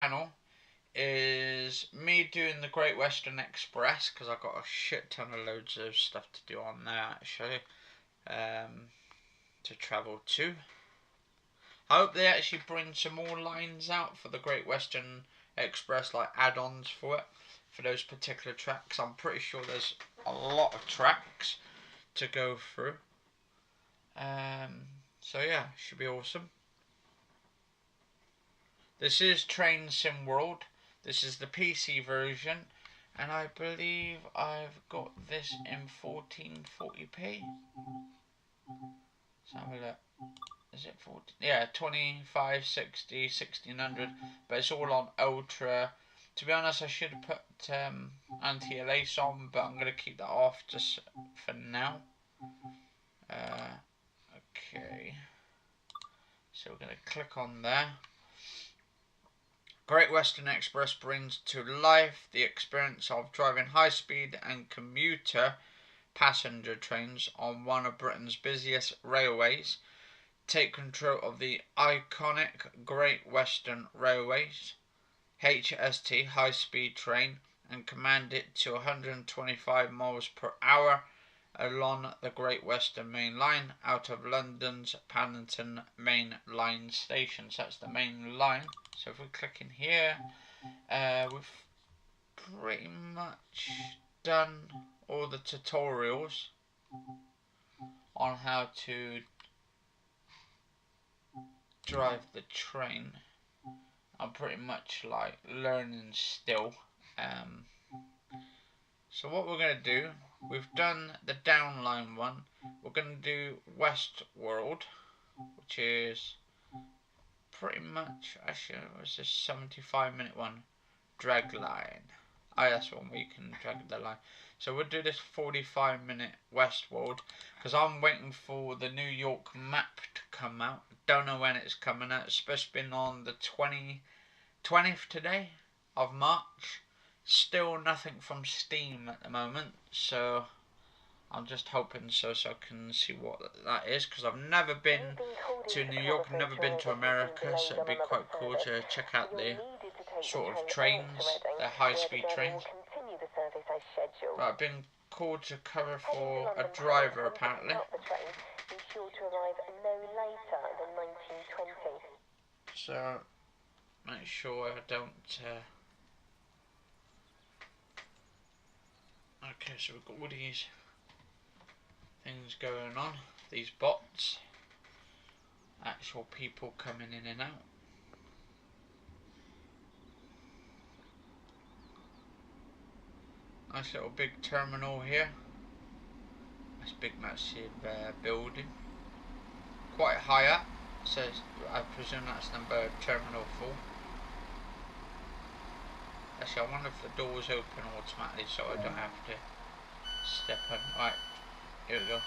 channel is me doing the Great Western Express, because I've got a shit ton of loads of stuff to do on there actually, to travel to. I hope they actually bring some more lines out for the Great Western Express, like add-ons for it, for those particular tracks. I'm pretty sure there's a lot of tracks to go through. So yeah, should be awesome. This is Train Sim World. This is the PC version, and I believe I've got this in 1440p. Let's have a look. Is it 14? Yeah, 2560, 1600, but it's all on ultra. To be honest, I should have put anti-alias on, but I'm going to keep that off just for now. Okay, so we're going to click on there. Great Western Express brings to life the experience of driving high-speed and commuter passenger trains on one of Britain's busiest railways. Take control of the iconic Great Western Railways HST high-speed train and command it to 125 miles per hour along the Great Western Main Line out of London's Paddington Main Line station. So that's the main line. So if we click in here, we've pretty much done all the tutorials on how to drive the train. I'm pretty much like learning still. So what we're going to do, we've done the downline one. We're going to do Westworld, which is pretty much, actually it was a 75-minute one. Dragline. Oh, that's one where you can drag the line. So we'll do this 45-minute Westworld, because I'm waiting for the New York map to come out. Don't know when it's coming out. It's supposed to be on the 20th today of March. Still nothing from Steam at the moment, so I'm just hoping so I can see what that is, because I've never been to New York, I've never been to America, so it'd be quite cool to check out the sort of trains, the high-speed trains. But I've been called to cover for a driver apparently. So make sure I don't. Okay, so we've got all these things going on, these bots, actual people coming in and out. Nice little big terminal here. This big massive building, quite high up, so I presume that's number terminal 4. Actually, I wonder if the doors open automatically so I don't have to step on. Right, here we go.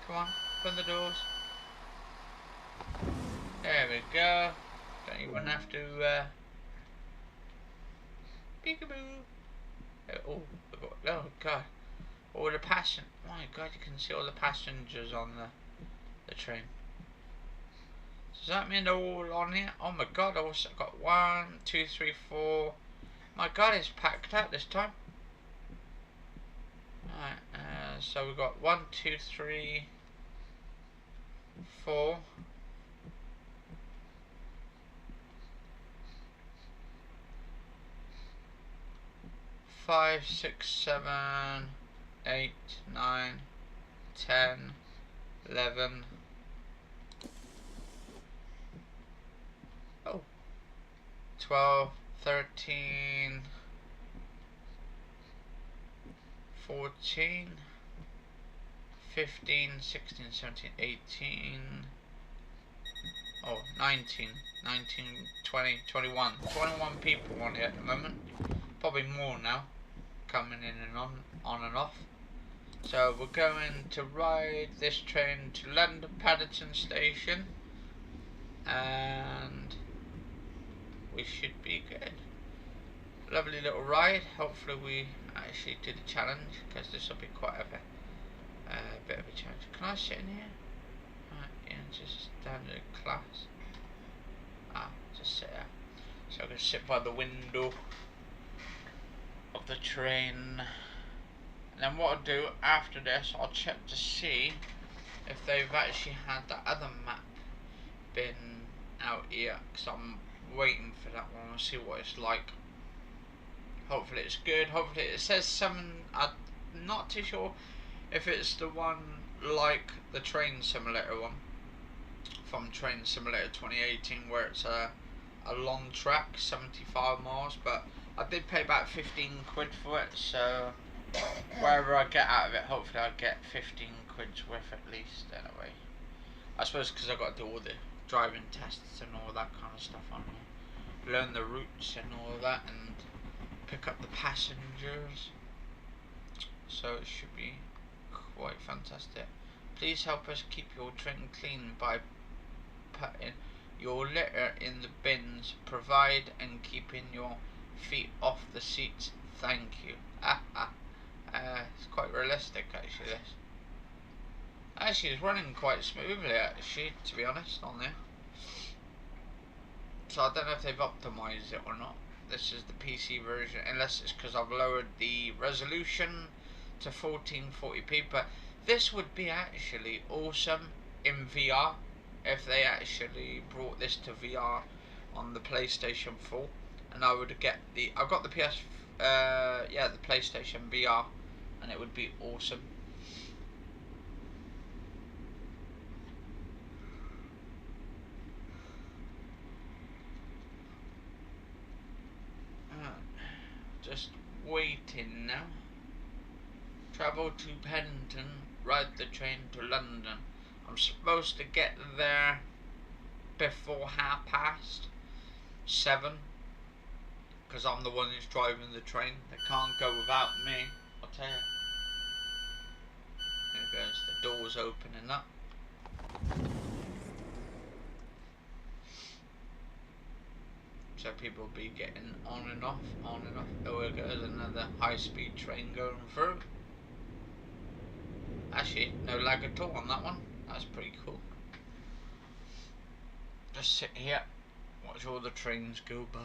Come on, open the doors. There we go. Don't even have to peekaboo. Oh god. All the passengers. My god, you can see all the passengers on the train. Does that mean they're all on here? Oh my god, I also got 1, 2, 3, 4. My god, it's packed out this time. Alright, so we've got 1, 2, 3, 4. 5, 6, 7, 8, 9, 10, 11. Oh, 12, 13, 14, 15, 16, 17, 18, oh, 19, 20, 21. 21 people on it at the moment. Probably more now, coming in and on and off. So we're going to ride this train to London Paddington Station, and we should be good. Lovely little ride. Hopefully we actually do the challenge, because this will be quite a bit of a challenge. Can I sit in here? Right, yeah, just standard class. Ah, just sit there. sit by the window of the train. And then what I'll do after this, I'll check to see if they've actually had that other map been out here, because I'm waiting for that one. I'll see what it's like. Hopefully it's good. Hopefully it says something. I'm not too sure if it's the one like the Train Simulator one from Train Simulator 2018, where it's a long track, 75 miles, but I did pay about 15 quid for it, so whatever I get out of it, hopefully I get 15 quid's worth at least anyway. I suppose because I've got to do all the driving tests and all that kind of stuff on here, learn the routes and all of that, and pick up the passengers, so it should be quite fantastic. Please help us keep your train clean by putting your litter in the bins. Provide and keeping your feet off the seats. Thank you. It's quite realistic actually, this. Actually, it's running quite smoothly actually, to be honest, on there. So I don't know if they've optimized it or not. This is the PC version, unless it's because I've lowered the resolution to 1440p, but this would be actually awesome in VR if they actually brought this to VR on the PlayStation 4, and I would get the, I've got the the PlayStation VR, and it would be awesome. Just waiting now. Travel to Pennington, ride the train to London. I'm supposed to get there before 7:30, because I'm the one who's driving the train. They can't go without me, I'll tell you. There goes the doors opening up. So people will be getting on and off, on and off. Oh, there goes another high-speed train going through. Actually, no lag at all on that one. That's pretty cool. Just sit here, watch all the trains go by.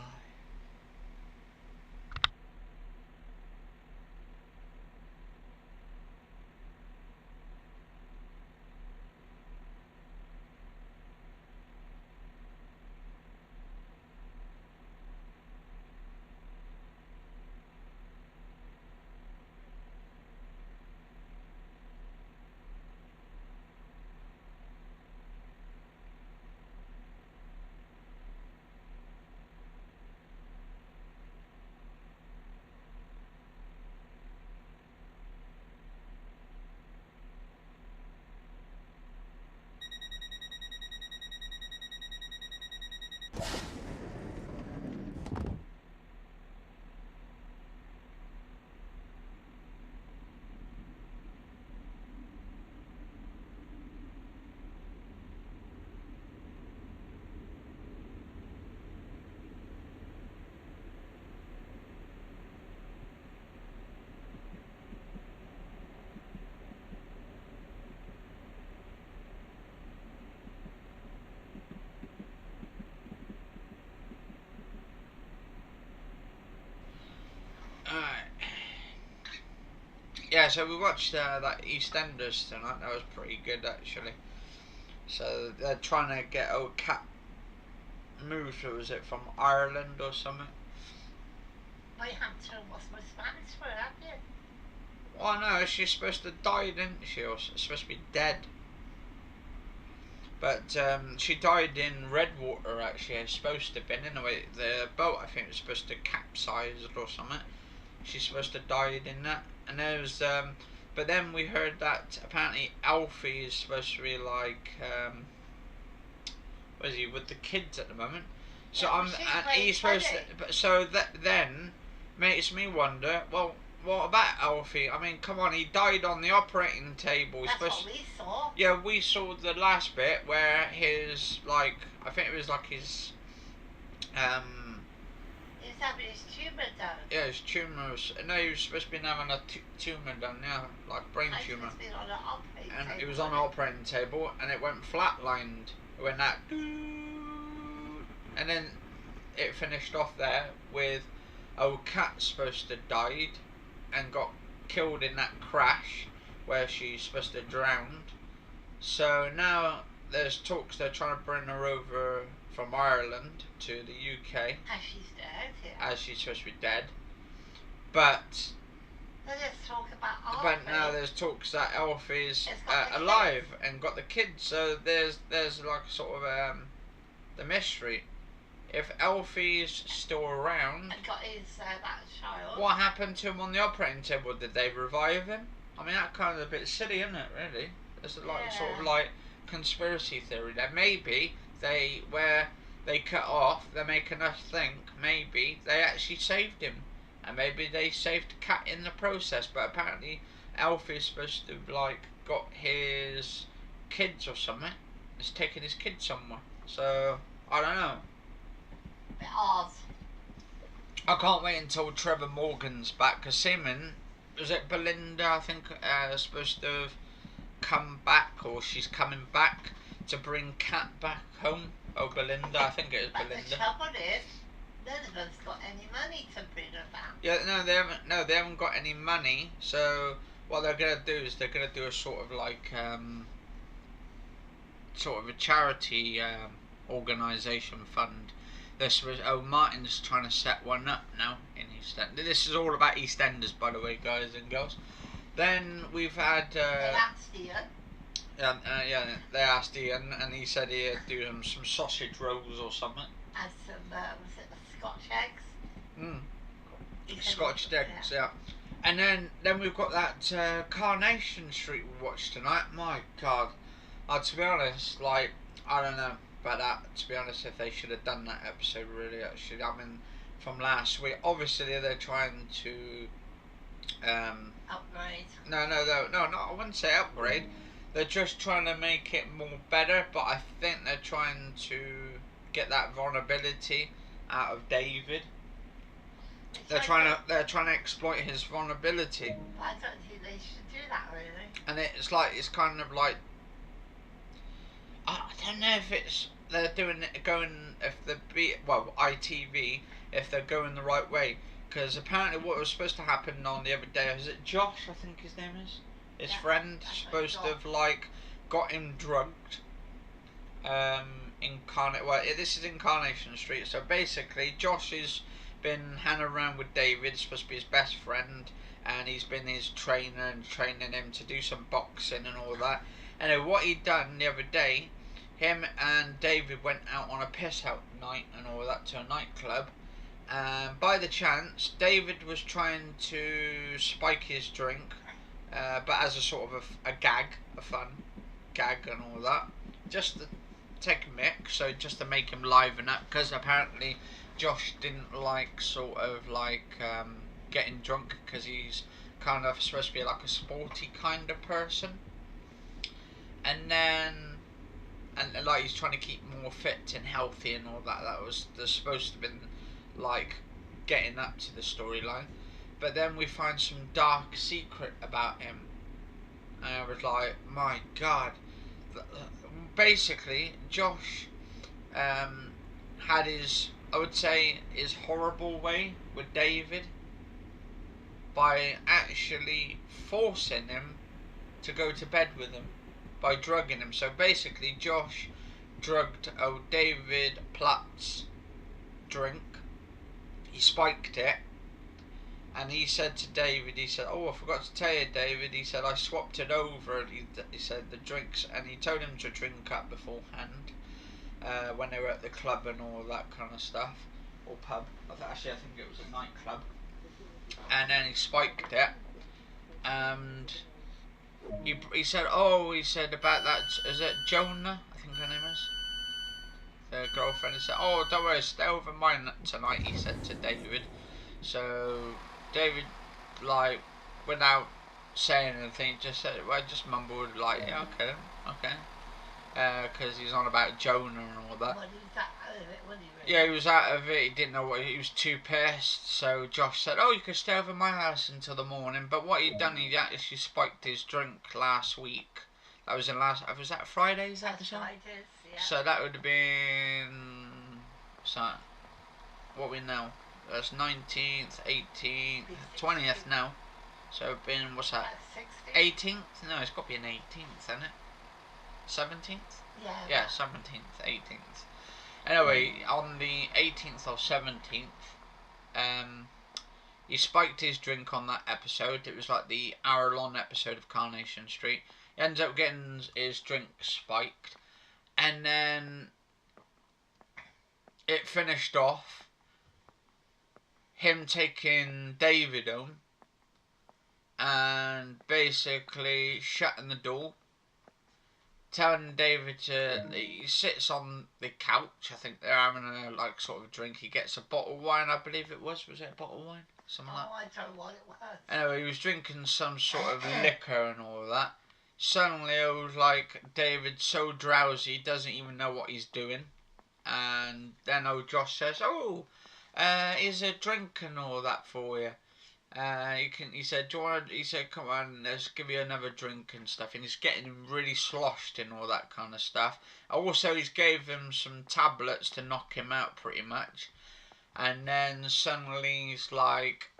Yeah, so we watched that EastEnders tonight. That was pretty good actually. So they're trying to get old Cat moved. Was it from Ireland or something? I have to what's my Spanish for, have you? Oh no, she's supposed to die, didn't she? Or supposed to be dead. But she died in Redwater actually. It's supposed to have been. Anyway, the boat I think was supposed to capsize or something. She's supposed to have died in that. And there was, but then we heard that apparently Alfie is supposed to be like, what is he, with the kids at the moment? So Yeah, he's supposed to, but so that then makes me wonder, well, what about Alfie? I mean, come on, he died on the operating table. That's what we saw. Yeah, we saw the last bit where his, like, I think it was like his, He's having his tumour done. yeah, his tumours. No, he was supposed to be having a tumour done, yeah, like brain tumour. On an operating And table. it was on an operating table, and it went flatlined. It went that, and then it finished off there with Kat's supposed to died and got killed in that crash where she's supposed to drowned. So now there's talks they're trying to bring her over from Ireland to the UK. As she's dead, yeah. As she's supposed to be dead. But Let's talk about Alfie. But now there's talks that Alfie's got alive and got the kids. So there's like sort of the mystery. If Alfie's still around, and got his that child. What happened to him on the operating table? Did they revive him? I mean, that kind of a bit silly, isn't it? Really, it's like sort of like conspiracy theory. That maybe where they cut off, they're making us think maybe they actually saved him, and maybe they saved Cat in the process. But apparently, Alfie's supposed to have like got his kids or something. He's taking his kids somewhere. So I don't know. Bit odd. I can't wait until Trevor Morgan's back, because Seaman, was it Belinda, I think, supposed to have come back, or she's coming back to bring Cat back home. Oh, Belinda, I think it is Belinda. The trouble is, none of us got any money to bring her back. Yeah, no, they haven't got any money, so what they're going to do is they're going to do a sort of like, sort of a charity organisation fund. Martin's trying to set one up now in EastEnders. This is all about EastEnders, by the way, guys and girls. Then we've had they asked Ian. They asked Ian, and he said he'd do some sausage rolls or something. And some was it the Scotch eggs? Scotch eggs, yeah. And then we've got that Carnation Street we watched tonight. My God, to be honest, like I don't know. But to be honest, if they should have done that episode, really, actually, I mean, from last week, obviously they're trying to upgrade. No, I wouldn't say upgrade. They're just trying to make it more better. But I think they're trying to get that vulnerability out of David. They're trying to exploit his vulnerability. I don't think they should do that, really. And it's kind of like, I don't know if it's they're doing it ITV, if they're going the right way, because apparently what was supposed to happen on the other day, is it Josh, I think his name is, his friend, supposed to have like got him drugged. This is in Carnation Street. So basically, Josh has been hanging around with David, supposed to be his best friend, and he's been his trainer and training him to do some boxing and all that. And what he'd done the other day, him and David went out on a piss out night and all that to a nightclub. And by the chance, David was trying to spike his drink, but as a sort of a gag, a fun gag and all that, just to take a mix, so just to make him liven up, because apparently Josh didn't like sort of like getting drunk, because he's kind of supposed to be like a sporty kind of person. And like he's trying to keep more fit and healthy and all that. There's supposed to have been like getting up to the storyline. But then we find some dark secret about him. And I was like, my God. Basically, Josh had his, I would say, his horrible way with David by actually forcing him to go to bed with him, by drugging him. So basically, Josh drugged David Platt's drink. He spiked it, and he said to David, he said, "Oh, I forgot to tell you, David." He said, "I swapped it over." And he said the drinks, and he told him to drink up beforehand when they were at the club and all that kind of stuff, or pub. I think it was a nightclub. And then he spiked it, and he said about that, is it Jonah, I think her name is, the girlfriend. He said, "Oh, don't worry, stay over mine tonight," he said to David. So David, like, without saying anything, just mumbled like, "Yeah, okay," because he's on about Jonah and all that. Well, he was out of it, wasn't he, really? Yeah, he was out of it. He didn't know he was too pissed. So Josh said, "Oh, you could stay over my house until the morning." But what he'd done, he actually spiked his drink last week. That was was that Friday? Is that the show? Fridays, yeah. So that would have been, what's that? what we now? That's 19th, 18th, 20th now. So been, what's that? 18th? No, it's got to be an 18th, isn't it? 17th? Yeah, 17th, 18th. Anyway, on the 18th or 17th, he spiked his drink on that episode. It was like the hour-long episode of Carnation Street. He ends up getting his drink spiked, and then it finished off him taking David home and basically shutting the door, telling David to, he sits on the couch. I think they're having a like sort of drink. He gets a bottle of wine, I believe it was. Was it a bottle of wine? Something like that. I don't know what it was. Anyway, he was drinking some sort of liquor and all that. Suddenly, it was like David's so drowsy, he doesn't even know what he's doing. And then old Josh says, "Oh, here's a drink and all that for you." He said, "Do you want?" He said, "Come on, let's give you another drink and stuff." And he's getting him really sloshed and all that kind of stuff. Also, he's gave him some tablets to knock him out pretty much. And then suddenly he's like,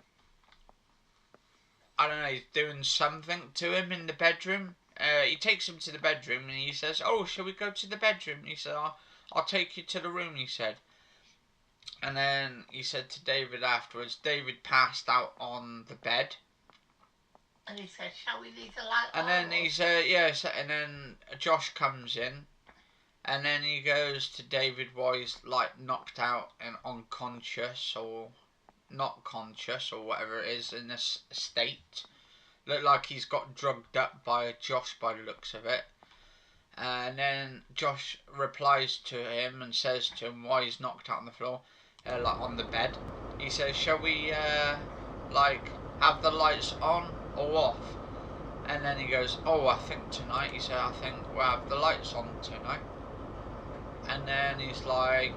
I don't know, he's doing something to him in the bedroom. He takes him to the bedroom and he says, "Oh, shall we go to the bedroom?" And he said, I'll take you to the room," he said. And then he said to David afterwards, David passed out on the bed. And he said, "Shall we leave the light on?" And then he said, yes, and then Josh comes in. And then he goes to David while he's like knocked out and unconscious or not conscious or whatever it is in this state. Look like he's got drugged up by Josh by the looks of it. And then Josh replies to him and says to him why he's knocked out on the floor, like on the bed. He says, "Shall we like have the lights on or off?" And then he goes, "Oh, I think tonight." He said, "I think we'll have the lights on tonight." And then he's like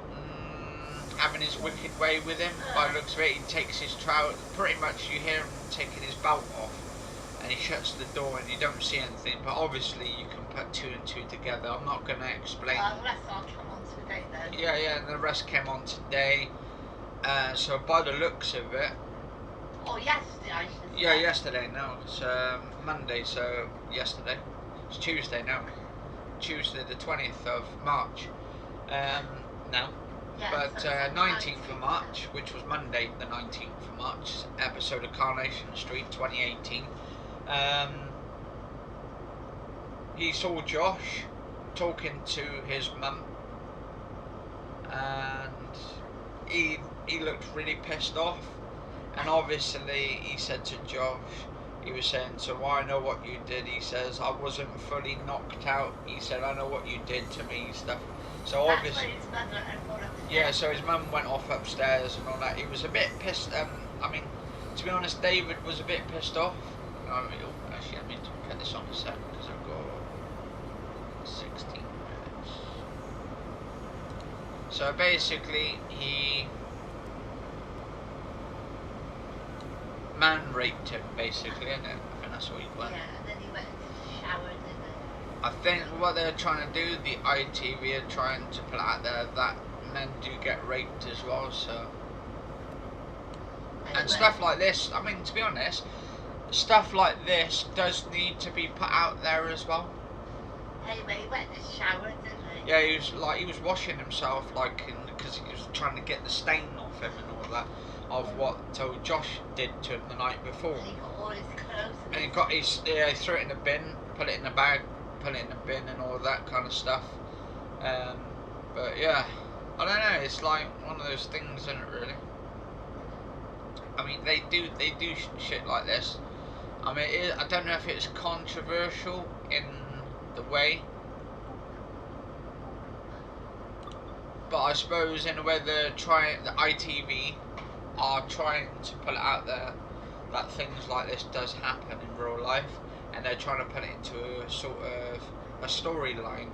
having his wicked way with him. By the looks of it, he takes his trousers. Pretty much, you hear him taking his belt off, and he shuts the door, and you don't see anything. But obviously, you can put two and two together. I'm not going to explain. The rest will come on today, then. Yeah, and the rest came on today. So by the looks of it. Oh, yesterday, I should say. Yeah, yesterday. No, it's Monday. So yesterday. It's Tuesday now. Tuesday, the 20th of March. Now. Yeah, But so 19th of March, which was Monday the 19th of March, episode of Carnation Street 2018, he saw Josh talking to his mum, and he looked really pissed off, and obviously he said to Josh, he was saying, "So I know what you did." He says, "I wasn't fully knocked out." He said, "I know what you did to me," stuff. So that's obviously, his mother and one of the yeah, so his mum went off upstairs and all that. He was a bit pissed. I mean, to be honest, David was a bit pissed off. Actually, I mean to put this on a sec because I've got 16 minutes. So basically, he man raped him, basically, isn't it? I think that's what he went. Yeah, and then he went into the shower, didn't he? I think what they're trying to do, the ITV are trying to put out there that men do get raped as well, so. And stuff like this, I mean, to be honest, stuff like this does need to be put out there as well. Anyway, he went in the shower, didn't he? Yeah, he was washing himself, like, because he was trying to get the stain off him and all that, of what Josh did to him the night before. And he got all his clothes. And he got his, he threw it in a bin, put it in a bag, put it in a bin and all that kind of stuff. But yeah, I don't know, it's like one of those things, isn't it, really? I mean, they do shit like this. I mean, I don't know if it's controversial in the way, but I suppose in a way the ITV are trying to put it out there that things like this does happen in real life, and they're trying to put it into a sort of a storyline.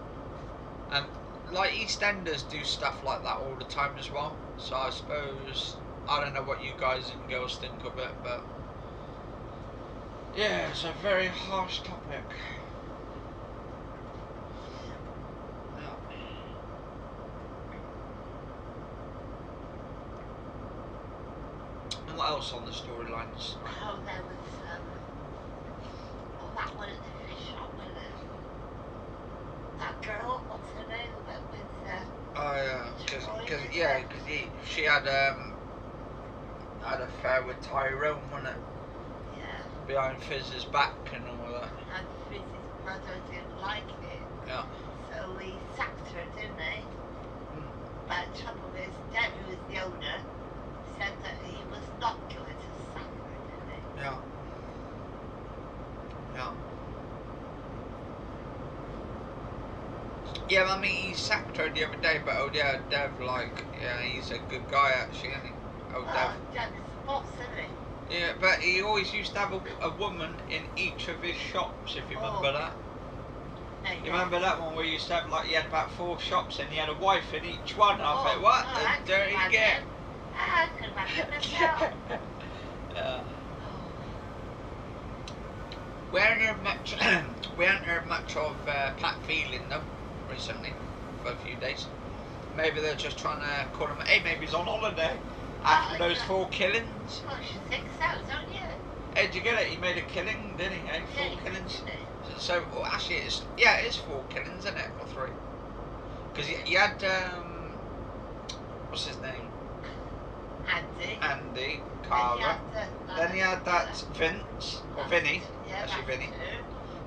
And like EastEnders do stuff like that all the time as well. So I suppose, I don't know what you guys and girls think of it, but yeah, it's a very harsh topic. What else on the storylines? Oh, there was, that one at the fish shop with that girl, what's her name, that with, Oh yeah, Troy, because isn't it? she had an affair with Tyrone, wasn't it? Yeah. Behind Fizz's back and all that. And Fizz's brother didn't like it. Yeah. So he sacked her, didn't he? Mm. But the trouble is, Dad, who was the owner, said that he was not going to sack her, didn't he? Yeah. Yeah. Yeah, I mean, he sacked her the other day, but oh yeah, Dev, like, yeah, he's a good guy actually, isn't he? Oh, Dev. Dad is the boss, isn't he? Yeah, but he always used to have a woman in each of his shops, if you remember that. No, You remember that one where he used to have, like, he had about 4 shops and he had a wife in each one? And I thought, what the dirty get? I could imagine myself. Yeah. We haven't heard much of Pat Phelan though recently for a few days. Maybe they're just trying to call him. Hey, maybe he's on holiday after those 4 killings. Well, you think so, don't you? Hey, did you get it? He made a killing, didn't he? 4 killings. So well, actually, it is 4 killings, isn't it, or 3? Because you had what's his name? Andy Carver. Then he had that Vince or Vinny. Yeah, Actually, Vinny. 2.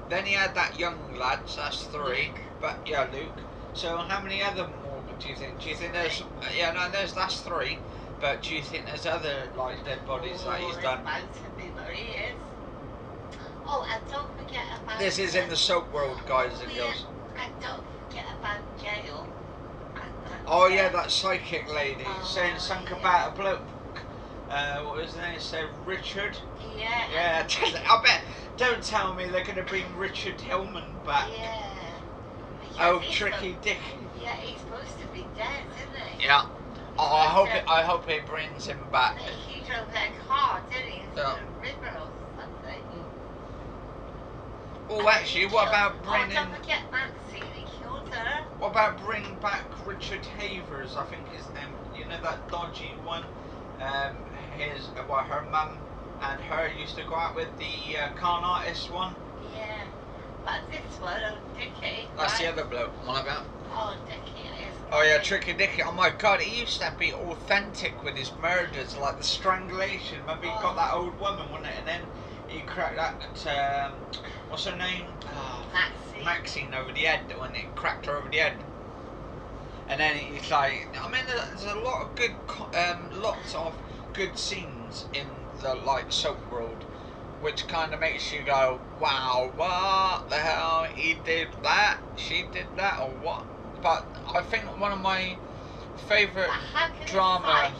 Then he had that young lad, so that's 3. Luke. But yeah, Luke. So how many other more do you think? Do you think there's? Yeah, no, that's 3. But do you think there's other like dead bodies that he's done? Oh, and don't forget about. This is in the soap world, guys and girls. And don't forget about jail. Oh yeah, that psychic lady saying Oh, something yeah. about a bloke. What was his name? Say Richard. Yeah. Yeah, I bet. Don't tell me they're going to bring Richard Hillman back. Yeah. Oh, Because Tricky Dicky. Yeah, he's supposed to be dead, isn't he? Yeah. Oh, I hope it brings him back. He drove that car, didn't he? Into Yeah. the river or something. Oh, actually, what about bringing? Oh, don't forget Nancy, he killed her. What about bringing back Richard Havers? I think his name. You know that dodgy one. Her mum and her used to go out with the con artist one. Yeah. But this one, oh, Dickie. That's right? the other bloke. What about? Oh, Dickie is. Oh yeah, Tricky Dicky. Oh my God, he used to be authentic with his murders, like the strangulation. Remember, he got that old woman, wasn't it? And then he cracked that. What's her name? Maxine over the head. When he cracked her over the head. And then it's like, I mean, there's a lot of good, lots of good scenes in the like soap world, which kind of makes you go, wow, what the hell? He did that, she did that, or what? But I think one of my favourite drama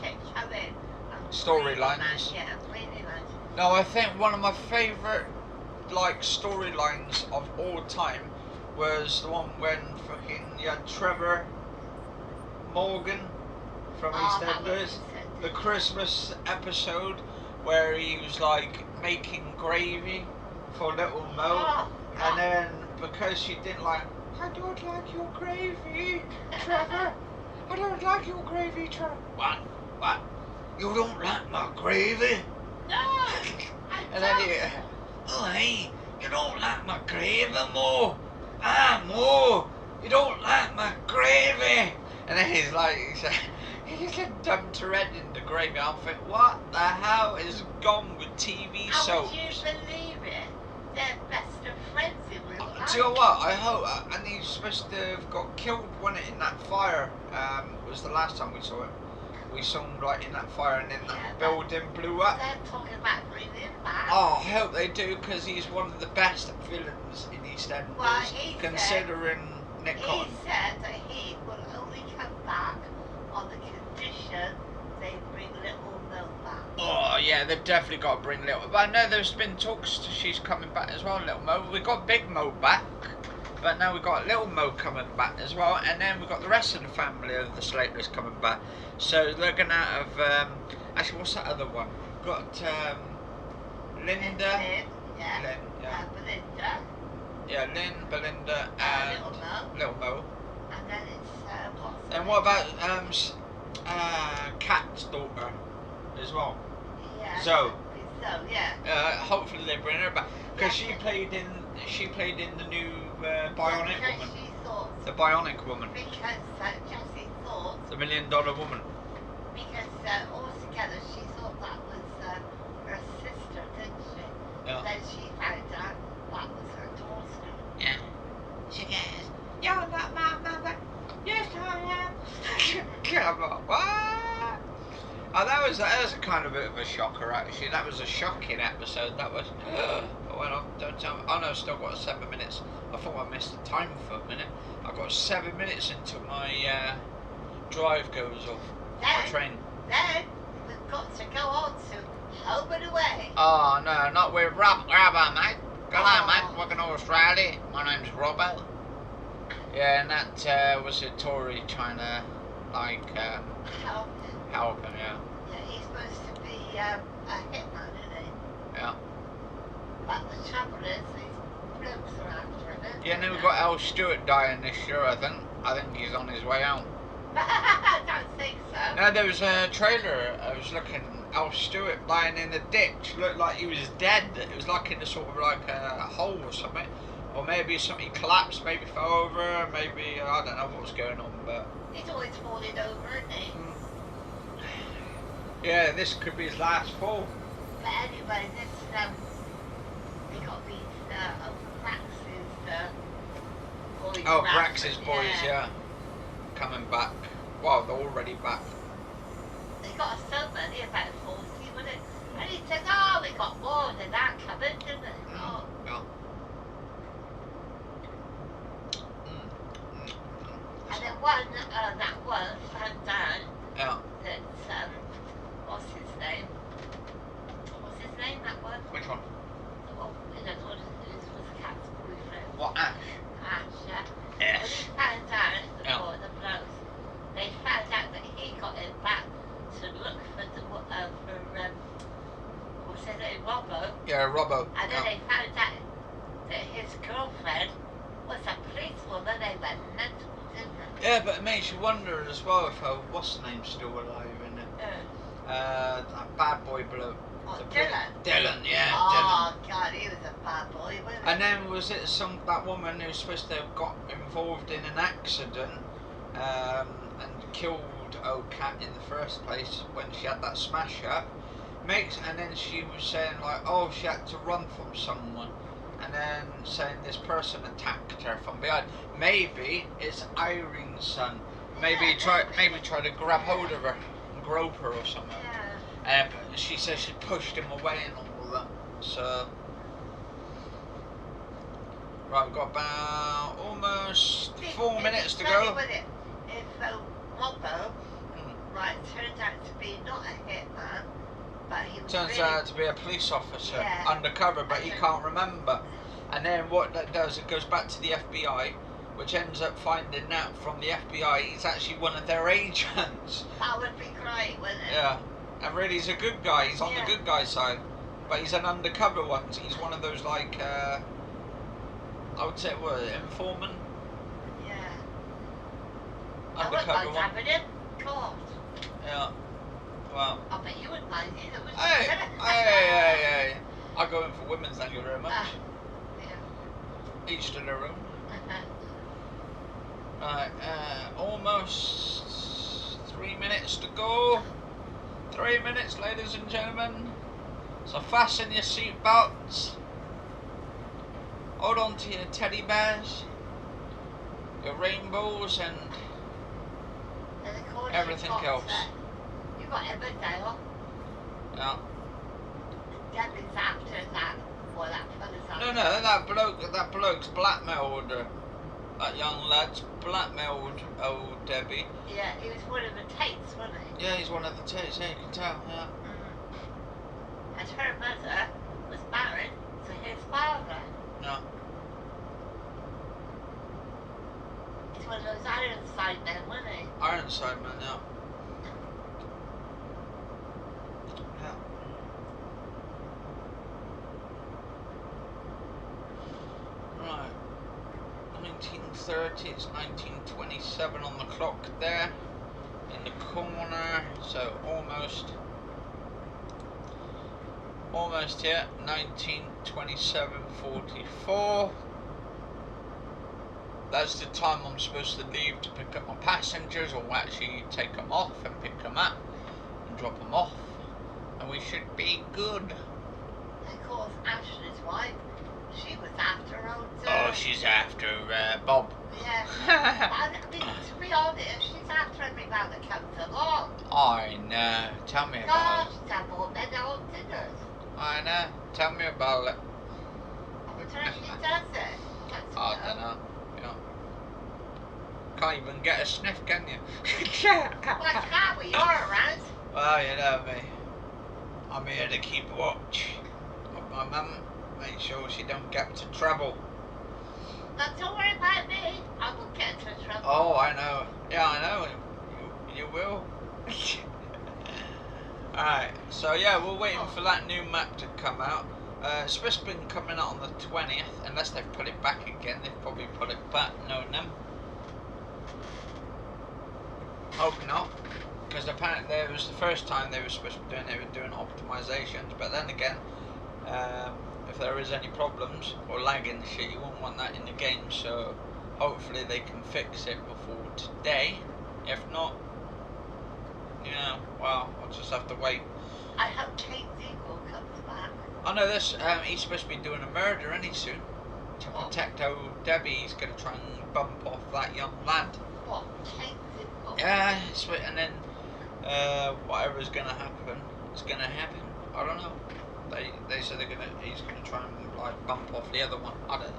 storylines. No, I think one of my favourite like storylines of all time was the one when fucking you had Trevor Morgan from EastEnders, the Christmas episode where he was like making gravy for little Mo, and then because she didn't like, I don't like your gravy, Trevor. I don't like your gravy, Trevor. What? What? You don't like my gravy? No. And then he, oh hey, you don't like my gravy, Mo? Ah, Mo, you don't like my gravy? And then he's like, he's dumped her head in the gravy. I think, what the hell is gone with TV soaps? How would you believe it? They're best of friends in real life. Do you know what? I hope, and he's supposed to have got killed, wasn't it, in that fire? Was the last time we saw it. We saw him like in that fire, and then that building blew up. They're talking about bringing him back. Oh, I hope they do, because he's one of the best villains in EastEnders, Well, considering Nick Cotton. He said that he will only come back on the condition they bring little Mo back. Oh yeah, they've definitely got to bring Little. But I know there's been talks to she's coming back as well, Little Mo. We got Big Mo back, but now we've got Little Mo coming back as well, and then we've got the rest of the family of the Slaters coming back. So they're gonna have actually, what's that other one? Got Linda. Lynn, yeah. Lynn, yeah. Belinda. Yeah, Lynn, Belinda, and Little Mo. Little Mo. And then it's what's And what about Kat's daughter as well? Yeah. Zoe. So, yeah. Hopefully they bring her back because she played in the new Bionic Woman. She thought. The Bionic Woman. Because Jessie thought. The $1 Million Woman. Because altogether she thought that was her sister, didn't she? Yeah. Then she found out that was her daughter. Yeah. She goes, "You're not my mother." Yes, I am. Come on, what? Oh, that was a kind of bit of a shocker, actually. That was a shocking episode. That was. Well, don't tell me. Oh no, I've still got 7 minutes. I thought I missed the time for a minute. I got 7 minutes until my drive goes off. My train. Then we've got to go on to Home and Away. Oh no, not with Rob Grabber, mate. Go on, mate. Working in Australia. My name's Robbo. Yeah, and that was a Tory trying to help him, yeah. Yeah, he's supposed to be a hitman, isn't he? Yeah. But the trouble is, these blokes are after him. Yeah, and then we've got Al Stewart dying this year, I think. I think he's on his way out. I don't think so. No, there was a trailer. I was looking. Al Stewart lying in the ditch. Looked like he was dead. It was like in a sort of like a hole or something. Or maybe something collapsed, maybe fell over, maybe, I don't know what was going on, but... He's always falling over, isn't he? Yeah, this could be his last fall. But anyway, this, they got these, Brax's, boys. Oh, Brax's boys, yeah. Coming back. Well, they're already back. They got so many, about 40, wasn't it? And he said, oh, we got more than that coming, didn't they? Oh. Yeah. And then that one found out Yeah. that, what's his name? What's his name, that one? Which one? Well, you know, the one who was Cat's boyfriend. What, Ash? Ash, yeah. Yes. When he found out, the blokes, they found out that he got him back to look for what's his name, Robbo. Yeah, Robbo. And then they found out that his girlfriend was a policewoman. They went mental, didn't they? Yeah, but it makes you wonder as well if what's the name's still alive, isn't it? That bad boy bloke. Oh, Dylan. Dylan, yeah. Oh, Dylan. God, he was a bad boy, wasn't he? And then was it that woman who was supposed to have got involved in an accident and killed old Cat in the first place when she had that smash up? And then she was saying like, oh, she had to run from someone. And then saying this person attacked her from behind. Maybe it's Irene's son. Maybe try to grab hold of her and grope her or something. Yeah. But she says she pushed him away and all that. So right, we've got about almost 4 minutes to go. If Robbo, right, turned out to be not a hitman, but he was Turns out to be a police officer, undercover, but he can't remember. And then what that does, it goes back to the FBI, which ends up finding out from the FBI he's actually one of their agents. That would be great, wouldn't it? Yeah, and really he's a good guy, he's on the good guy side. But he's an undercover one, so he's one of those like, I would say, what, informant? Yeah. Undercover I wouldn't mind one. having him, of course. Yeah. Well. I bet you wouldn't mind either, would you? Hey. I'll go in for women, thank you very much. Yeah. Each to their own. Right, almost 3 minutes to go. 3 minutes, ladies and gentlemen. So fasten your seat belts. Hold on to your teddy bears, your rainbows, and of course everything else. You got Emmerdale. Yeah. Debbie's after that. Well, that fella's after. No, that bloke's blackmailed her. That young lad's blackmailed old Debbie. Yeah, he was one of the Tates, wasn't he? Yeah, he's one of the Tates, yeah, you can tell, yeah. And her mother was married to his father. Yeah. He's one of those Ironside men, wasn't he? Ironside man, yeah. Right. 1930, it's 1927 on the clock there. In the corner, so almost Almost here. 19:27:44. That's the time I'm supposed to leave to pick up my passengers, or actually take them off and pick them up and drop them off, and we should be good. Of course, Ashley's wife, she was after old. Oh, she's after Bob. Yeah. I mean, to be honest, she's after every man that comes along. I know. Tell me about God, it. she's had more men on dinners. I know. Tell me about it. I don't know if she does it. I don't know. Yeah. Can't even get a sniff, can you? Well, can't we? You're around. Well, you know me. I'm here to keep watch of my mum. Make sure she don't get into trouble. But don't worry about me. I won't get into trouble. Oh, I know. Yeah, I know. You will. Alright, so yeah, we're waiting for that new map to come out. It's supposed to be coming out on the 20th, unless they've put it back again. They've probably put it back, knowing them. Hope not, because apparently it was the first time they were supposed to be doing it. They were doing optimizations, but then again, if there is any problems or lagging shit, you won't want that in the game. So hopefully they can fix it before today. If not, you know, well, I'll just have to wait. I hope Kate Deagle comes back. I know this. He's supposed to be doing a murder, isn't he, soon? To protect old Debbie, he's going to try and bump off that young lad. What? Kate Deagle? Yeah, and then whatever's going to happen, it's going to happen. I don't know. They said he's gonna try and like bump off the other one. I don't know.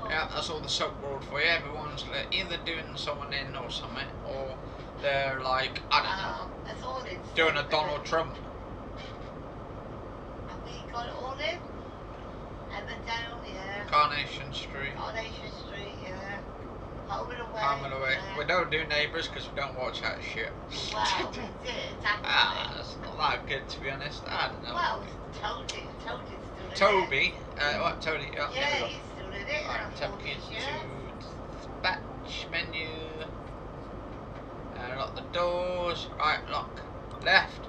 But, yeah, that's all the sub world for you. Everyone's either doing someone in or something, or they're like, I don't know, That's all it's doing a Donald Trump. Have we got it all in? Emmerdale, yeah. Coronation Street. Coronation Street, yeah. Home and Away. Home and Away. Yeah. We don't do Neighbours because we don't watch that shit. Well, we did, actually. It's not that good, to be honest. I don't know. Well, Toby's doing it. Toby, what, Toby? Oh, Yeah, there we go. he's doing it. Right, take it to dispatch menu. Lock the doors. Right, lock left.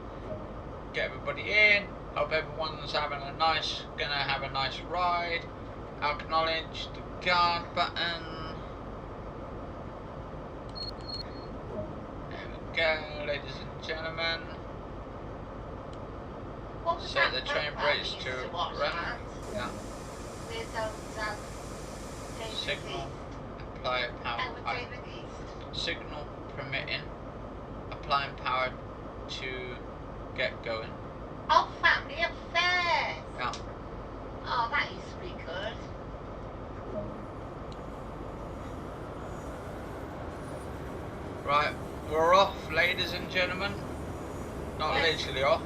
Get everybody in. Hope everyone's gonna have a nice ride. Acknowledge the guard button. There we go, ladies and gentlemen. What was Set that the train program brakes we to used watch, run. Matt? Yeah. With David Signal. East. Apply power. And with David East. Signal permitting. Applying power to get going. Oh, Family Affairs! Yeah. Oh, that used to be good. Right, we're off, ladies and gentlemen. Not Yes. literally off.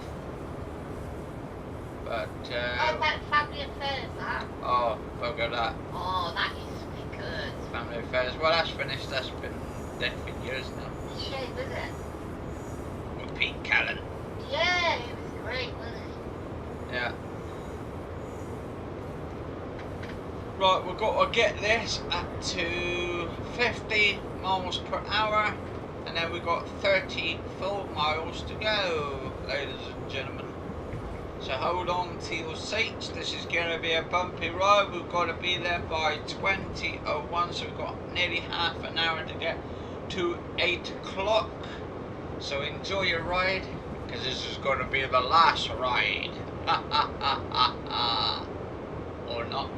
But, Oh, that Family Affairs, that. oh, bugger that. Oh, that used to be good. Family Affairs. Well, that's finished. That's been dead for years now. Shame, isn't it? With Pete Callan. Yeah, he was great, wasn't he? Yeah. Right, we've got to get this up to 50 miles per hour, and then we've got 30 full miles to go, ladies and gentlemen. So hold on to your seats. This is going to be a bumpy ride. We've got to be there by 20:01, so we've got nearly half an hour to get to 8 o'clock. So enjoy your ride, because this is going to be the last ride. Ha ha ha ha ha. Or not.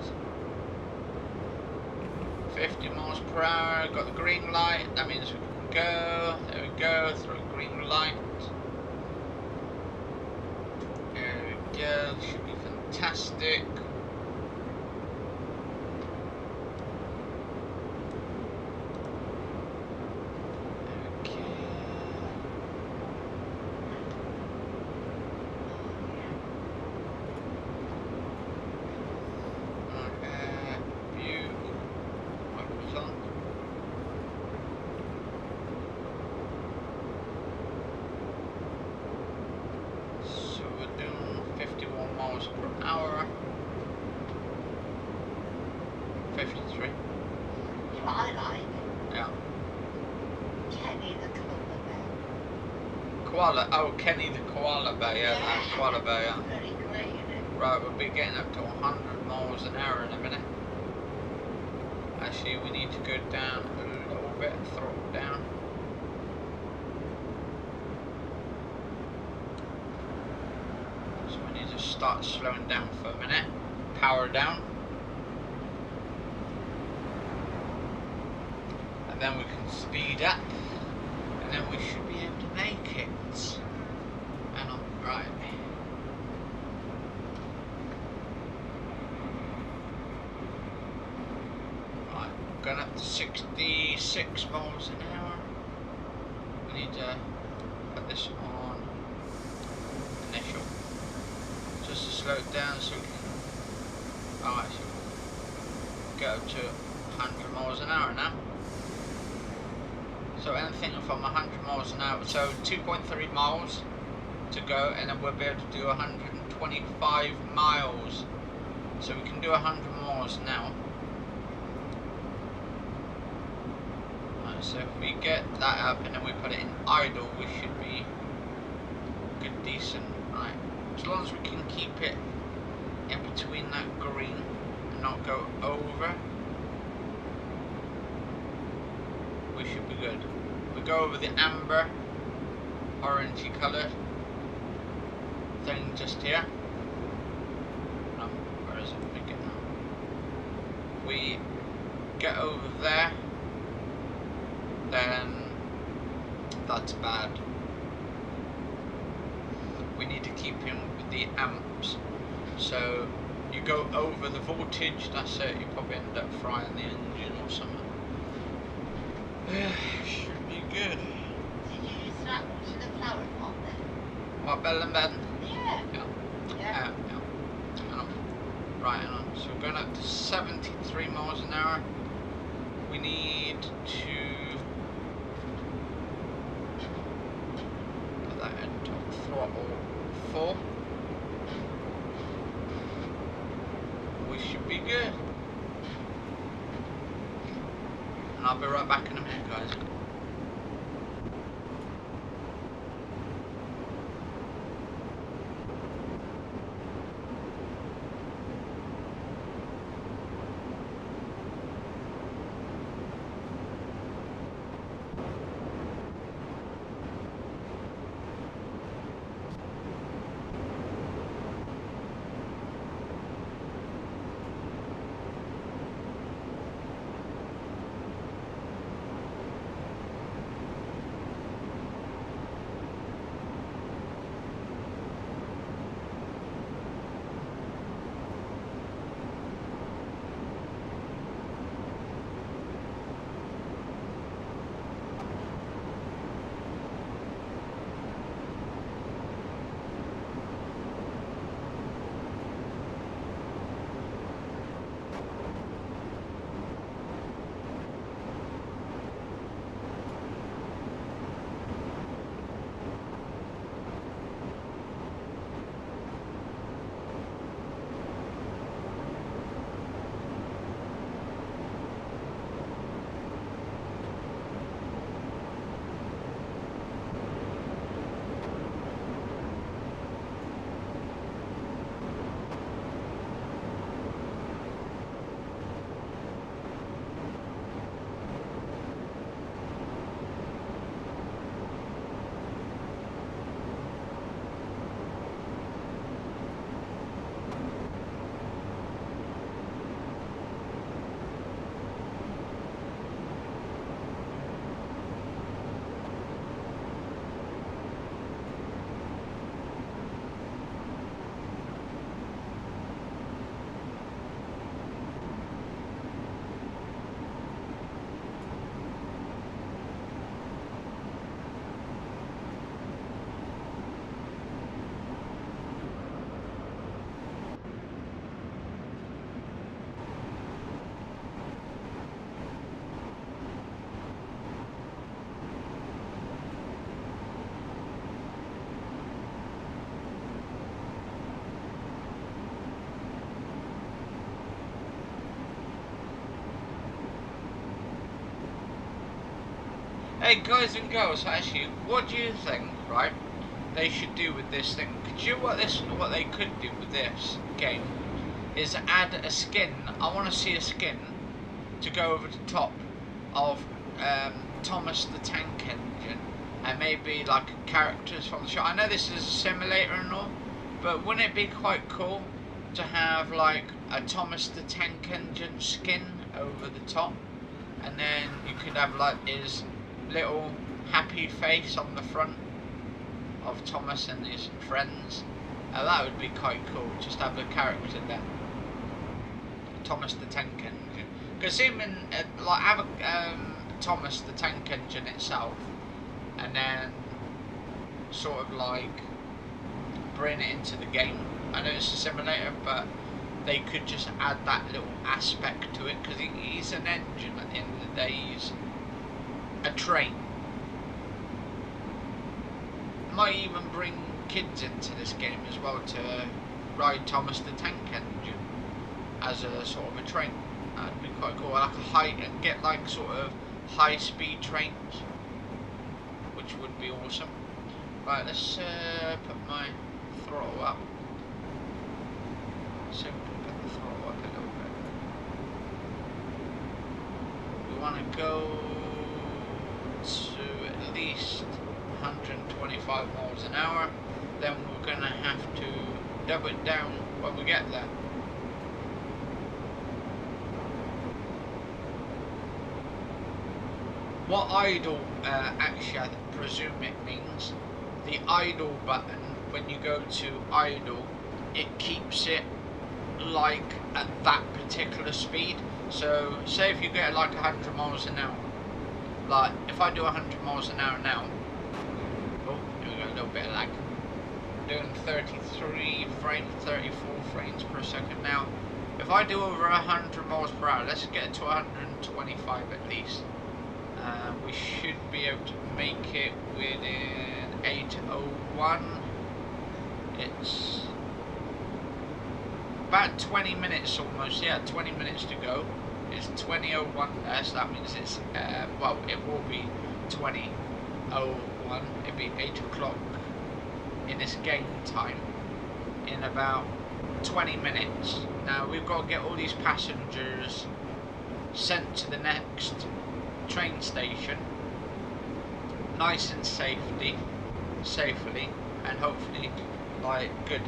50 miles per hour, got the green light, that means we can go. There we go, through the green light. There we go, should be fantastic. Okay. View. Microsoft. So we're doing 51 miles per hour. 53. What I like. Yeah. Kenny the Cloverman. Koala. Oh, Kenny the koala bear. Yeah, that koala bear. Yeah. Very great, isn't it? Right, we'll be getting up to 100 miles an hour in a minute. Actually, we need to go down a little bit, throttle down. So we need to start slowing down for a minute. Power down. And then we can speed up. And then we should be able to make it. And on, right. Going up to 66 miles an hour. We need to put this on initial, just to slow it down so we can, oh actually, go to 100 miles an hour now. So anything from 100 miles an hour, so 2.3 miles to go, and then we'll be able to do 125 miles. So we can do 100 miles now. So if we get that up and then we put it in idle, we should be good, decent, right? As long as we can keep it in between that green and not go over, we should be good. We go over the amber, orangey coloured thing just here. Where is it? We get over there. Then that's bad. We need to keep him with the amps. So you go over the voltage, that's it, you probably end up frying the engine or something. Should be good. Did you use that to the flower pot then? What, Bell and Ben? Yeah. Yeah. Right, hang on. So we're going up to 73 miles an hour. We need to put that into throttle 4. We should be good. And I'll be right back in a minute, guys. Hey guys and girls, actually, what do you think, right? they should do with this thing. Could you what they could do with this game is add a skin. I want to see a skin to go over the top of Thomas the Tank Engine, and maybe like characters from the show. I know this is a simulator and all, but wouldn't it be quite cool to have like a Thomas the Tank Engine skin over the top, and then you could have like his little happy face on the front of Thomas and his friends. That would be quite cool, just have a character there, Thomas the Tank Engine. Because him and like have a Thomas the Tank Engine itself, and then sort of like bring it into the game. I know it's a simulator, but they could just add that little aspect to it, because he's an engine at the end of the day. He's a train. Might even bring kids into this game as well to ride Thomas the Tank Engine as a sort of a train. That'd be quite cool. Like get like sort of high-speed trains, which would be awesome. Right, let's put my throttle up. So put the throttle up a little bit. We want to go to at least 125 miles an hour. Then we're going to have to double it down when we get there. What idle, actually I presume it means, the idle button, when you go to idle, it keeps it like at that particular speed. So say if you get like 100 miles an hour, like if I do 100 miles an hour now, oh, here we go, a little bit of lag, doing 33 frames, 34 frames per second now. If I do over 100 miles per hour, let's get to 125 at least. We should be able to make it within 8:01. It's about 20 minutes almost, yeah, 20 minutes to go. It's 20:01 there, so that means it's, well, it will be 20:01. It'll be 8 o'clock in this game time in about 20 minutes. Now we've got to get all these passengers sent to the next train station nice and safely, and hopefully like good.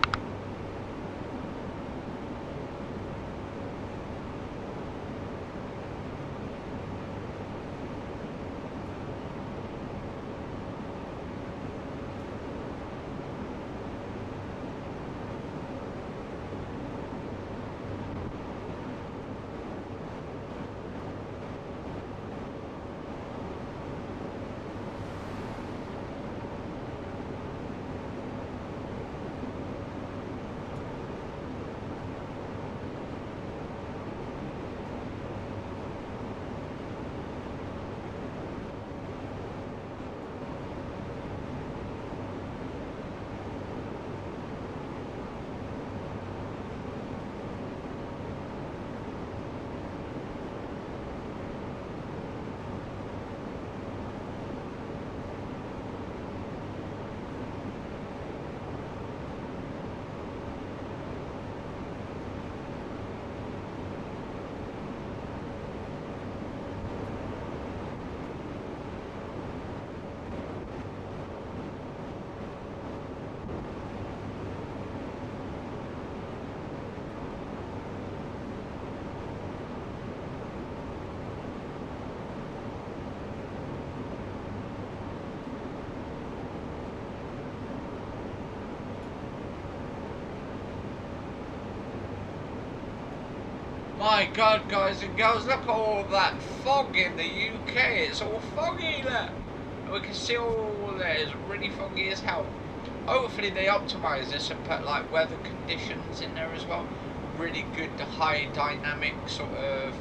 My God, guys and girls, look at all that fog in the UK. It's all foggy there. We can see all there. It's really foggy as hell. Hopefully they optimise this and put like weather conditions in there as well. Really good high dynamic sort of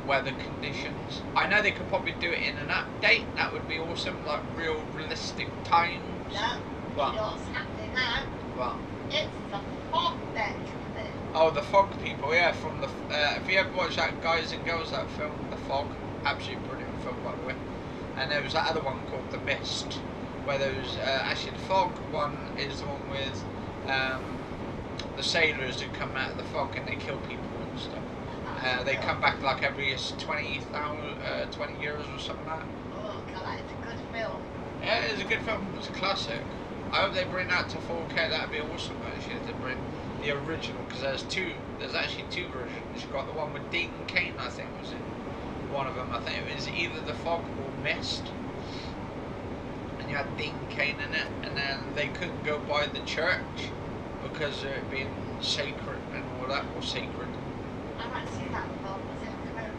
weather conditions. I know they could probably do it in an update. That would be awesome, like real realistic times. Yeah. What? You know what's happening now? What? It's the fog Benjamin. Oh, the Fog people, yeah, from the, if you ever watched that Guys and Girls, that film, The Fog, absolutely brilliant film, by the way. And there was that other one called The Mist, where those actually the fog one is the one with the sailors who come out of the fog and they kill people and stuff. They come back like every 20 years or something like that. Oh God, it's a good film. Yeah, it's a good film. It's a classic. I hope they bring that to 4K. That'd be awesome. Actually, if they bring the original, because there's two. There's actually two versions. You've got the one with Dean Cain, I think was in one of them. I think it was either the Fog or Mist, and you had Dean Cain in it, and then they couldn't go by the church because of it being sacred and all that, or sacred. I might see that film. Was it Kirk?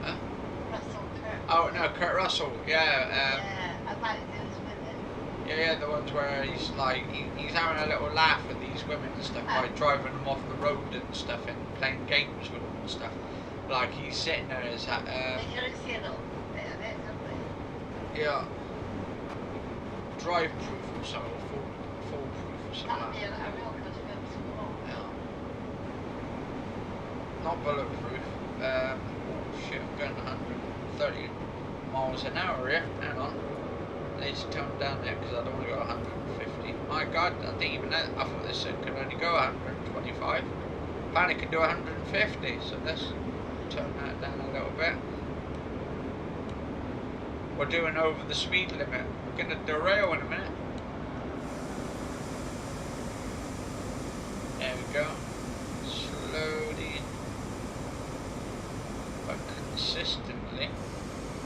Huh? Russell Kirk. Oh no, Kurt Russell. Yeah. Yeah, I might do this with it. Yeah, the ones where he's like he's having a little laugh with these women and stuff by driving them off the road and stuff and playing games with them and stuff. Like he's sitting there as They can see a little bit of it, don't they? yeah, drive proof or something, or fall proof or something That'd like be that. a real good film to watch. Yeah. Not bulletproof. Oh shit, I'm going 130 miles an hour here. Hang on. I need to tone down there because I don't want to go 150. My God, I didn't even know. I thought this could only go 125. Apparently it can do 150, so let's tone that down a little bit. We're doing over the speed limit. We're going to derail in a minute. There we go. Slowly but consistently.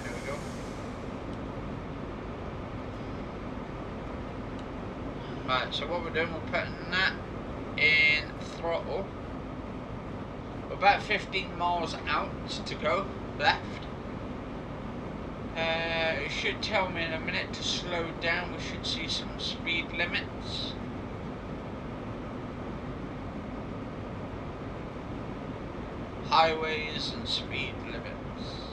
There we go. Right, so what we're doing, we're putting that in throttle. We're about 15 miles out to go, left. It should tell me in a minute to slow down. We should see some speed limits. Highways and speed limits.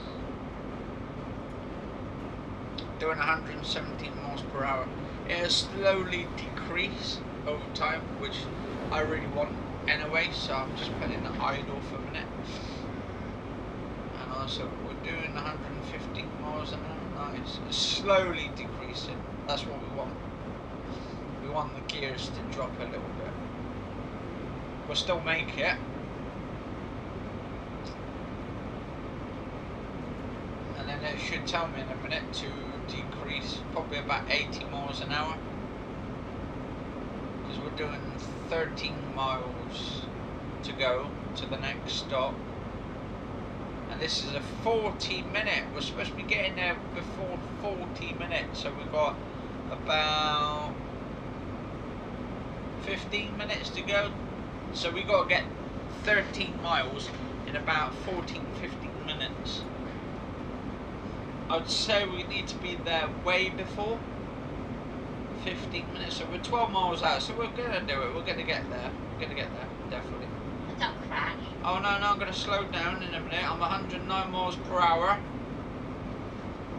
Doing 117 miles per hour. It'll slowly decrease over time, which I really want anyway, so I'm just putting it idle for a minute. And also we're doing 115 miles an hour. Nice. It's slowly decreasing. That's what we want. We want the gears to drop a little bit. We'll still make it. And then it should tell me in a minute to decrease probably about 80 miles an hour, because we're doing 13 miles to go to the next stop, and this is a 40-minute. We're supposed to be getting there before 40 minutes, so we've got about 15 minutes to go, so we got to get 13 miles in about 14-15 minutes. I'd say we need to be there way before 15 minutes, so we're 12 miles out, so we're gonna do it, we're gonna get there, definitely. Don't crash. Oh no, I'm gonna slow down in a minute. I'm 109 miles per hour.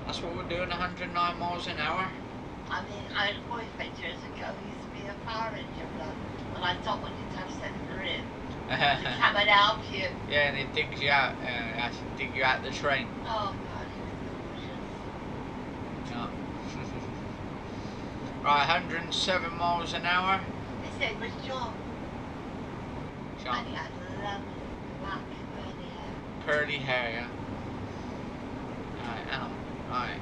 That's what we're doing, 109 miles an hour. I mean, I had a boyfriend years ago who used to be a Power Ranger bloke, and I don't want you to have center in. To come and help you. Yeah, and it digs you out, actually dig you out the train. Oh God, he was Yeah. Right, 107 miles an hour. delicious. His name was John. John. And he had lovely black curly hair. Curly hair, yeah. Alright, hang on. Alright.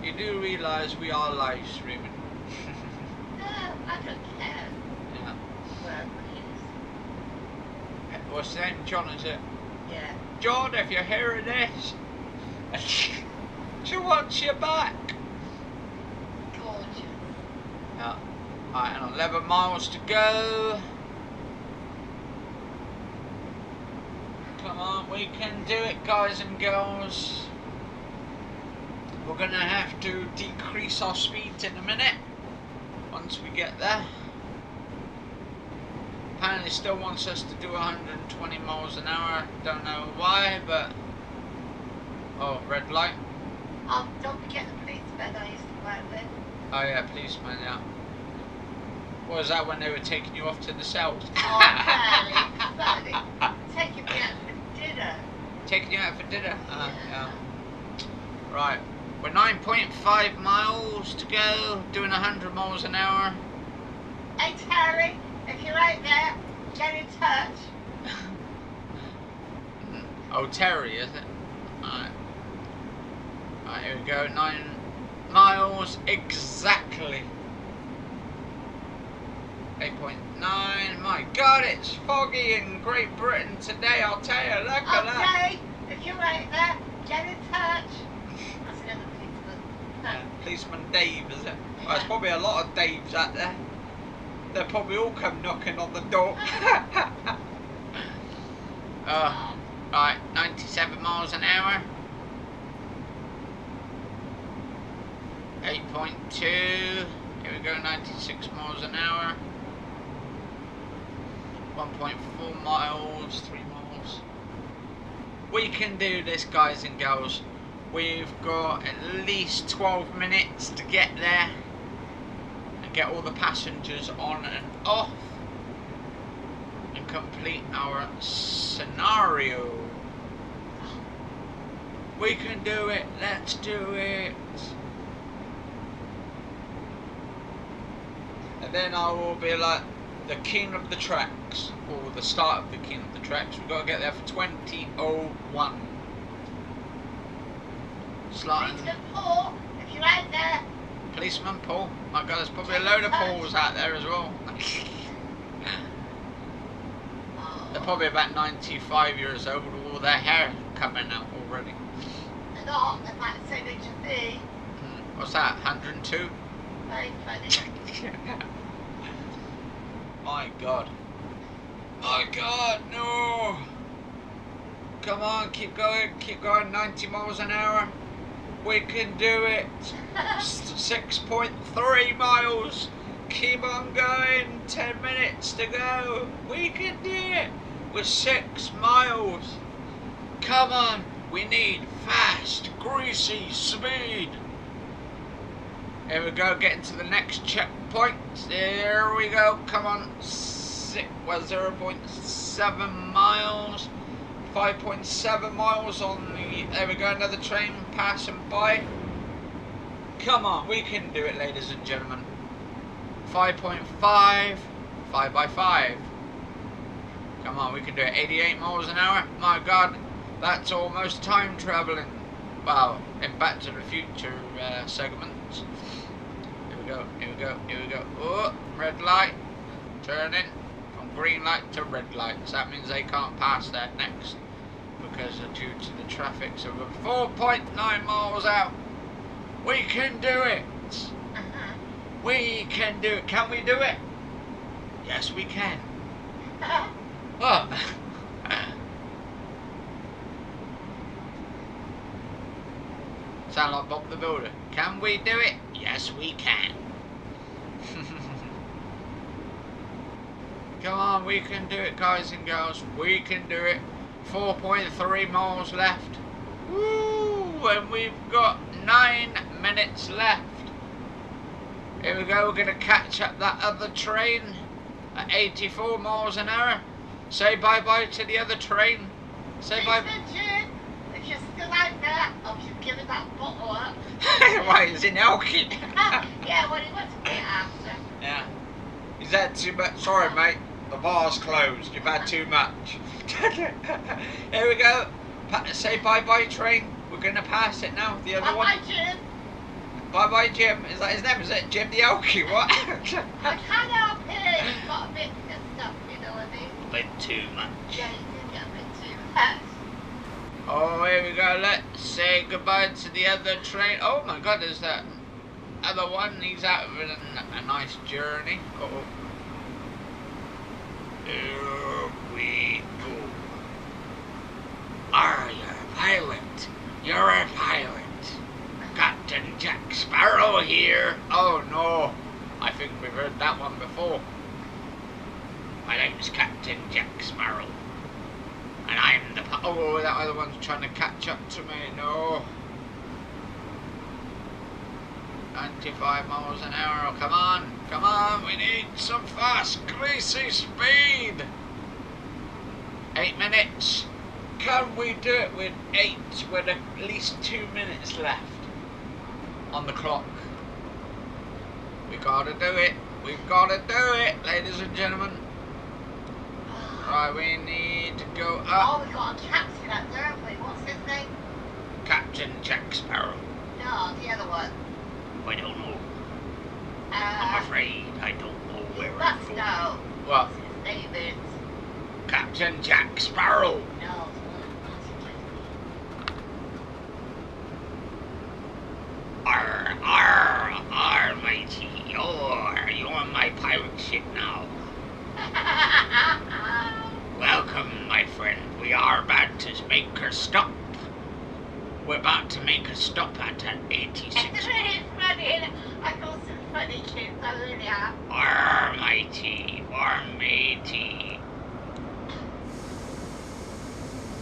You do realise we are live streaming. No, I don't care. Yeah. Wherever he is. What's his name? John, is it? Yeah. John, if you're hearing this, she wants you back. Gorgeous. Yeah. Alright, and 11 miles to go. Come on, we can do it, guys and girls. We're gonna have to decrease our speeds in a minute once we get there. Apparently still wants us to do 120 miles an hour. Don't know why, but oh, red light. Oh, don't forget the policeman I used to work with. Oh yeah, policeman, yeah. What was that when they were taking you off to the cells? Oh, Fanny. Take me out for dinner. Taking you out for dinner? Yeah. Yeah. Right. We're 9.5 miles to go, doing 100 miles an hour. Hey Terry, if you're out there, get in touch. Oh, Terry, is it? Alright. Alright, here we go. 9 miles exactly. 8.9. My God, it's foggy in Great Britain today, I'll tell you. Look at that. Okay, if you're out there, get in touch. That's another policeman. Yeah, policeman Dave, is it? Well, there's probably a lot of Daves out there. They'll probably all come knocking on the door. Right, 97 miles an hour. 8.2. Here we go, 96 miles an hour. 1.4 miles, 3 miles. We can do this, guys and girls. We've got at least 12 minutes to get there and get all the passengers on and off and complete our scenario. We can do it. Let's do it. And then I will be like the king of the tracks, or the start of the king of the tracks. We've got to get there for 20:01. Policeman Paul, if you're out there. Policeman Paul. My God, there's probably a load of Pauls out there as well. They're probably about 95 years old with all their hair coming out already. They're not, they might say they should be. What's that, 102? Very funny. My God. My God, no! Come on, keep going, 90 miles an hour. We can do it. 6.3 miles. Keep on going, 10 minutes to go. We can do it. We're 6 miles. Come on, we need fast, greasy speed. Here we go, getting to the next checkpoint. There we go, come on. 0.7 miles. 5.7 miles on the... There we go, another train passing by. Come on, we can do it, ladies and gentlemen. 5.5. 5 by 5. Come on, we can do it. 88 miles an hour. My God, that's almost time traveling. Wow, in Back to the Future segments. Here we go, here we go, here we go. Oh, red light. Turning from green light to red light. So that means they can't pass that next because of due to the traffic. So we're 4.9 miles out. We can do it. We can do it. Can we do it? Yes, we can. What? Sound like Bob the Builder. Can we do it? Yes, we can. Come on, we can do it, guys and girls. We can do it. 4.3 miles left. Woo! And we've got 9 minutes left. Here we go. We're going to catch up that other train at 84 miles an hour. Say bye-bye to the other train. Say bye. Jim, if you're still out there, I'll just give it that bottle up. Why, he's in Elkie. Yeah, what he wants to get after. Yeah. He's had too much. Sorry, mate. The bar's closed. You've had too much. Here we go. Say bye-bye, train. We're going to pass it now. The other one. Bye-bye, Jim. Bye-bye, Jim. Is that his name? Is it Jim the Elkie? What? I can't help it. He's got a bit pissed up, you know what I mean? A bit too much. Yeah, he did get a bit too much. Oh, here we go. Let's say goodbye to the other train. Oh my God, there's that other one. He's out of a nice journey. Uh-oh. Here we go. Are you a pilot? You're a pilot. Captain Jack Sparrow here. Oh no, I think we've heard that one before. My name's Captain Jack Sparrow. And I'm the... Oh, that other one's trying to catch up to me. No. 95 miles an hour. Come on. Come on. We need some fast, greasy speed. 8 minutes. Can we do it with 8 with at least 2 minutes left? on the clock. We gotta do it. We've gotta do it, ladies and gentlemen. Right, we need to go up. Oh, we got a captain up there, haven't we? What's his name? Captain Jack Sparrow. No, the other one. I don't know. I'm afraid I don't know where I'm Must going. know. What? His name is. Captain Jack Sparrow. No, Arr, arr, arr, matey. Oh, are you on my pirate ship now? Welcome, my friend. We are about to make a stop. We're about to make a stop at 86. It's really funny. I got some funny kids. I really have. Arr, matey. Arr, matey.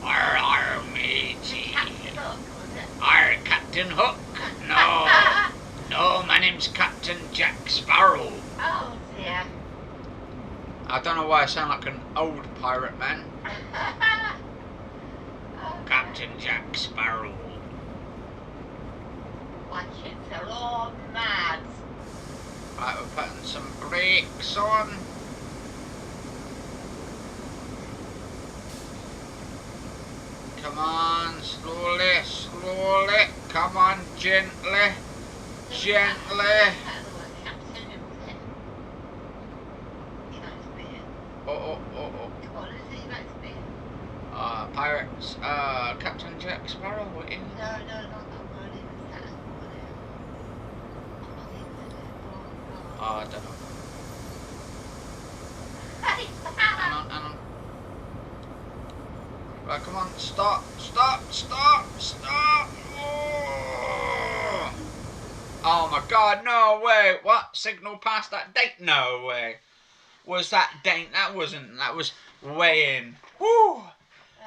Arr, matey. Captain Hook, was it? Arr, Captain Hook. No. No, my name's Captain Jack Sparrow. Oh dear. I don't know why I sound like an old pirate man. Captain Jack Sparrow. My kids are all mad. Right, we're putting some brakes on. Come on, slowly, slowly. Come on, gently, gently. Oh, oh, oh, oh. What is he about to be? Pirates. Captain Jack Sparrow, what is? No, not that one. It was that one. I don't know. Hang on, hang on. Right, come on, stop, stop, stop, stop. Oh my God, no way. What? Signal past that date? No way. Was that date? That wasn't. That was way in. Woo!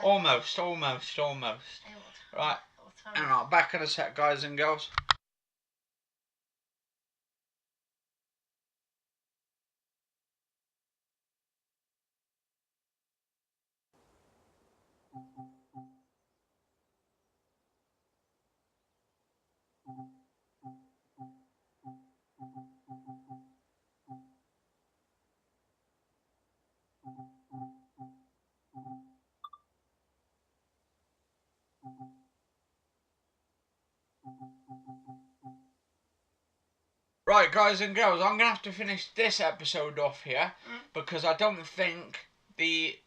Almost, almost, almost. Right, hang on, back in a sec, guys and girls. Right, guys and girls, I'm going to have to finish this episode off here because I don't think the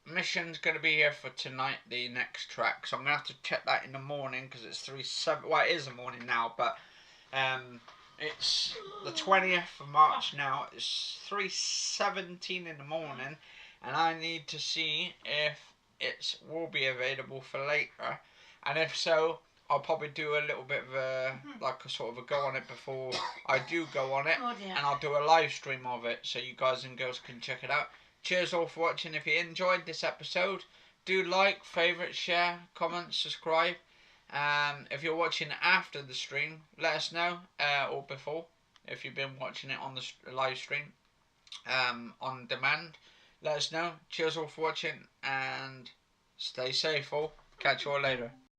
mission's going to be here for tonight, the next track. So I'm going to have to check that in the morning because it's 3:07. Well, it is the morning now, but it's the 20th of March now. It's 3:17 in the morning, and I need to see if it will be available for later, and if so, I'll probably do a little bit of a, like a sort of a go on it before I do go on it, and I'll do a live stream of it so you guys and girls can check it out. Cheers all for watching. If you enjoyed this episode, do like, favourite, share, comment, subscribe. If you're watching after the stream, let us know, or before, if you've been watching it on the live stream, on demand, let us know. Cheers all for watching, and stay safe all. Catch you all later.